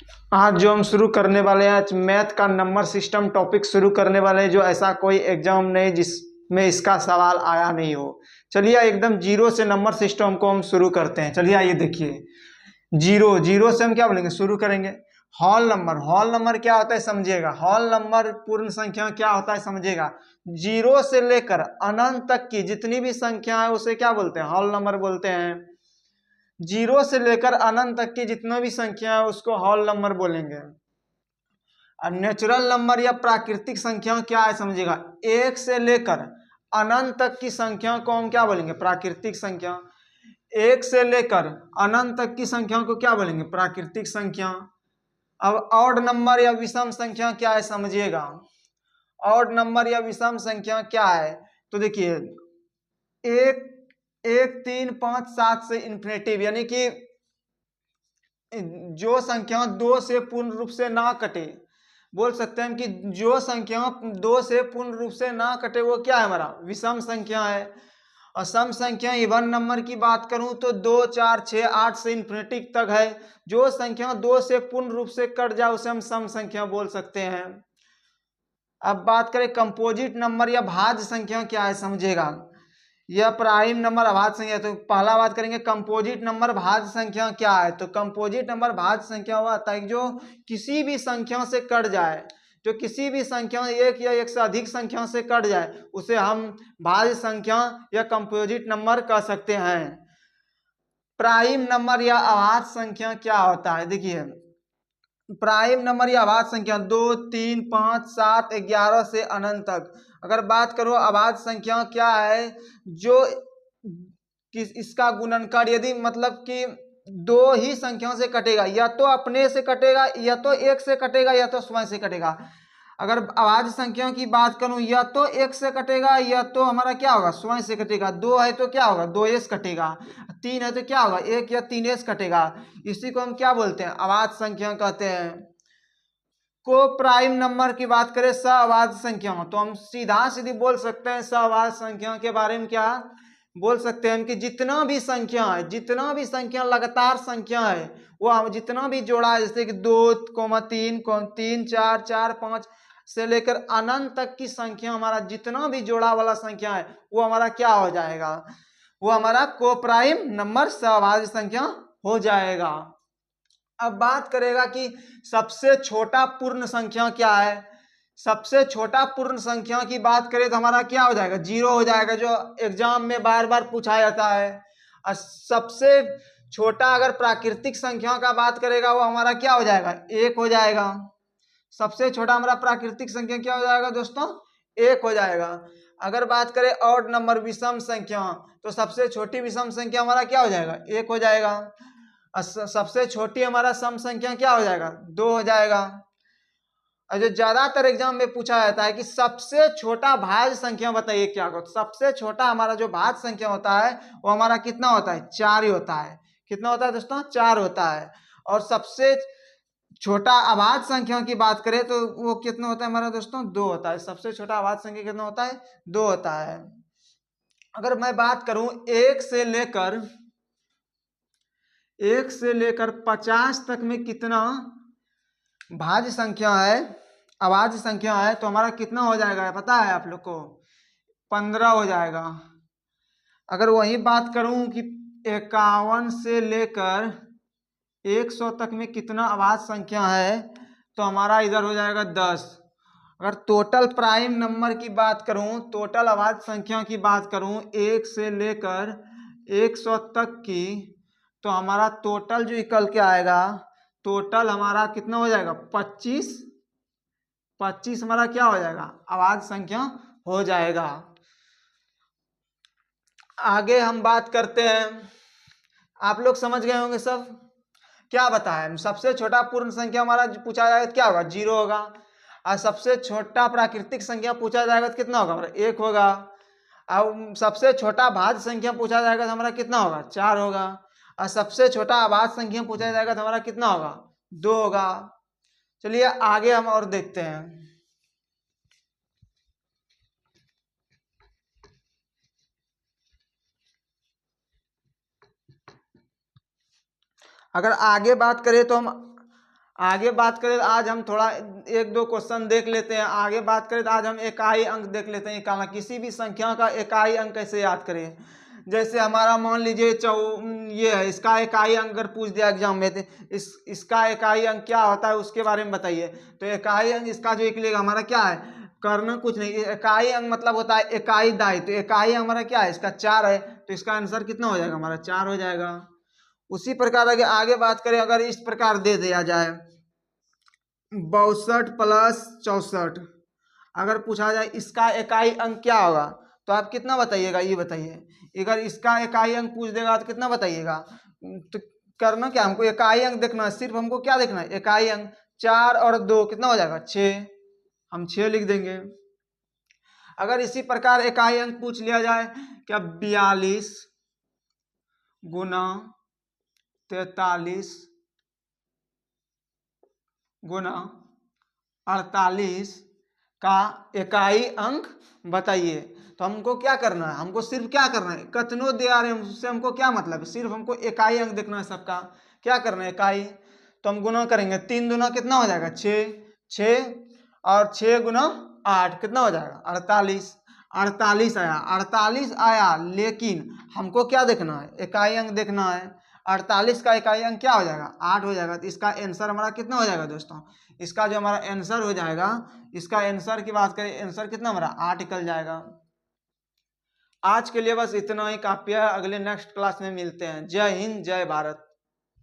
आज जो हम शुरू करने वाले हैं, आज मैथ का नंबर सिस्टम टॉपिक शुरू करने वाले हैं, जो ऐसा कोई एग्जाम नहीं जिसमें इसका सवाल आया नहीं हो। चलिए एकदम जीरो से नंबर सिस्टम को हम शुरू करते हैं। चलिए आइए देखिए, जीरो जीरो से हम क्या बोलेंगे, शुरू करेंगे। हॉल नंबर क्या होता है समझिएगा। हॉल नंबर पूर्ण संख्या क्या होता है समझिएगा। जीरो से लेकर अनंत तक की जितनी भी संख्या है उसे क्या बोलते हैं, हॉल नंबर बोलते हैं। जीरो से लेकर अनंत तक की जितना भी संख्या है उसको हॉल नंबर बोलेंगे। और नेचुरल नंबर या प्राकृतिक संख्या क्या है समझिएगा। एक से लेकर अनंत तक की संख्या को हम क्या बोलेंगे, प्राकृतिक संख्या। एक से लेकर अनंत तक की संख्या को क्या बोलेंगे, प्राकृतिक संख्या। अब ऑड नंबर या विषम संख्या क्या है समझिएगा। ऑड नंबर या विषम संख्या क्या है, तो देखिए एक एक 3 5 7 से इन्फिनेटिव, यानी कि जो संख्या दो से पूर्ण रूप से ना कटे। बोल सकते हैं कि जो संख्या दो से पूर्ण रूप से ना कटे वो क्या है, हमारा विषम संख्या है। और सम संख्या इवन नंबर की बात करूं तो 2 4 6 8 से इन्फिनिटी तक है। जो संख्या दो से पूर्ण रूप से कट जाए उसे हम सम संख्या बोल सकते हैं। अब बात करें कंपोजिट नंबर या भाज्य संख्या क्या है समझिएगा। यह प्राइम नंबर अभाज्य संख्या, तो पहला बात करेंगे कंपोजिट नंबर भाज्य संख्या क्या है। तो कंपोजिट नंबर भाज्य संख्या वह आता है जो किसी भी संख्या से कट जाए। जो किसी भी संख्या एक या एक से अधिक संख्या से कट जाए उसे हम भाज्य संख्या या कंपोजिट नंबर कह सकते हैं। प्राइम नंबर या अभाज्य संख्या क्या होता है, देखिए प्राइम नंबर या अभाज्य संख्या 2 3 5 7 11 से अनंत तक। अगर बात करो अभाज्य संख्या क्या है, जो इसका गुणनखंड यदि मतलब कि दो ही संख्याओं से कटेगा, या तो अपने से कटेगा या तो एक से कटेगा या तो स्वयं से कटेगा। अगर अभाज्य संख्याओं की बात करूं, या तो एक से कटेगा या तो हमारा क्या होगा, स्वयं से कटेगा। दो है तो क्या होगा, दो एस कटेगा। तीन है तो क्या होगा, एक या तीन एस कटेगा। इसी को हम क्या बोलते हैं, अभाज्य संख्या कहते हैं। को प्राइम नंबर की बात करें सअभाज्य संख्या, तो हम सीधा सीधी बोल सकते हैं सअभाज्य संख्या के बारे में क्या बोल सकते हैं कि जितना भी संख्या है, जितना भी संख्या लगातार संख्या है, वो जितना भी जोड़ा है, जैसे कि 2 3 3 4 4 5 से लेकर अनंत तक की संख्या, हमारा जितना भी जोड़ा वाला संख्या है वो हमारा क्या हो जाएगा, वो हमारा को प्राइम नंबर सअभाज्य संख्या हो जाएगा। अब बात करेगा कि सबसे छोटा पूर्ण संख्या क्या है। सबसे छोटा पूर्ण संख्या की बात करें तो हमारा क्या हो जाएगा, जीरो हो जाएगा, जो एग्जाम में बार बार पूछा जाता है। और सबसे छोटा अगर प्राकृतिक संख्या का बात करेगा वो हमारा क्या हो जाएगा, एक हो जाएगा। सबसे छोटा हमारा प्राकृतिक संख्या क्या हो जाएगा दोस्तों, एक हो जाएगा। अगर बात करें ऑड नंबर विषम संख्या, तो सबसे छोटी विषम संख्या हमारा क्या हो जाएगा, एक हो जाएगा। सबसे छोटी हमारा सम संख्या क्या हो जाएगा, दो हो जाएगा। और जो ज्यादातर एग्जाम में पूछा जाता है कि सबसे छोटा भाज्य संख्या बताइए क्या होगा, तो सबसे छोटा हमारा जो भाज्य संख्या होता है वो हमारा कितना होता है, चार ही होता है। कितना होता है दोस्तों, चार होता है। और सबसे छोटा अभाज्य संख्या की बात करें तो वो कितना होता है हमारा दोस्तों, दो होता है। सबसे छोटा अभाज्य संख्या कितना होता है, दो होता है। अगर मैं बात करूं एक से लेकर 50 तक में कितना भाज्य संख्या है, अभाज्य संख्या है, तो हमारा कितना हो जाएगा पता है आप लोग को, 15 हो जाएगा। अगर वही बात करूं कि 51 से लेकर 100 तक में कितना अभाज्य संख्या है, तो हमारा इधर हो जाएगा 10। अगर टोटल प्राइम नंबर की बात करूं, टोटल अभाज्य संख्या की बात करूं 1 से लेकर 100 तक की, तो हमारा टोटल जो निकल के आएगा, टोटल हमारा कितना हो जाएगा, 25। 25 हमारा क्या हो जाएगा, अभाज्य संख्या हो जाएगा। आगे हम बात करते हैं, आप लोग समझ गए होंगे सब क्या बताया। सबसे छोटा पूर्ण संख्या हमारा पूछा जाएगा तो क्या होगा, जीरो होगा। और सबसे छोटा प्राकृतिक संख्या पूछा जाएगा तो कितना होगा हमारा, एक होगा। अब सबसे छोटा भाज्य संख्या पूछा जाएगा तो हमारा कितना होगा, चार होगा। और सबसे छोटा अभाज्य संख्या पूछा जाएगा तो हमारा कितना होगा, दो होगा। चलिए आगे हम और देखते हैं। अगर आगे बात करें तो हम आगे बात करें, आज हम थोड़ा एक दो क्वेश्चन देख लेते हैं। आगे बात करें तो आज हम इकाई अंक देख लेते हैं। निकालना किसी भी संख्या का इकाई अंक कैसे याद करें। जैसे हमारा मान लीजिए ये है, इसका इकाई अंक अगर पूछ दिया एग्जाम में तो इसका इकाई अंक क्या होता है उसके बारे में बताइए। तो इकाई अंक इसका जो निकलेगा हमारा क्या है, करना कुछ नहीं, इकाई अंक मतलब होता है इकाई दाई। तो इकाई हमारा क्या है, इसका 4 है, तो इसका आंसर कितना हो जाएगा हमारा 4 हो जाएगा। उसी प्रकार अगर आगे बात करें, अगर इस प्रकार दे दिया जाए 62 प्लस 64, अगर पूछा जाए इसका इकाई अंक क्या होगा, तो आप कितना बताइएगा ये बताइए। अगर इसका इकाई अंक पूछ देगा तो कितना बताइएगा। तो करना क्या, हमको इकाई अंक देखना है, सिर्फ हमको क्या देखना है, इकाई अंक। 4 और 2 कितना हो जाएगा 6, हम 6 लिख देंगे। अगर इसी प्रकार इकाई अंक पूछ लिया जाए क्या, 42 गुना 43 गुना 48 का इकाई अंक बताइए। तो हमको क्या करना है, हमको सिर्फ क्या करना है, कतनो दे आ रहे हैं उससे हमको क्या मतलब है, सिर्फ हमको इकाई अंक देखना है सबका। क्या करना है, इकाई। तो हम गुना करेंगे, 3 दुना कितना हो जाएगा 6, 6 और 6 गुना 8 कितना हो जाएगा 48। 48 आया, 48 आया, लेकिन हमको क्या देखना है, इकाई अंक देखना है। 48 का इकाई अंक क्या हो जाएगा 8 हो जाएगा। तो इसका आंसर हमारा कितना हो जाएगा दोस्तों, इसका जो हमारा आंसर हो जाएगा, इसका आंसर की बात करें, आंसर कितना हमारा 8 निकल जाएगा। आज के लिए बस इतना ही काफी है, अगले नेक्स्ट क्लास में मिलते हैं। जय हिंद, जय भारत।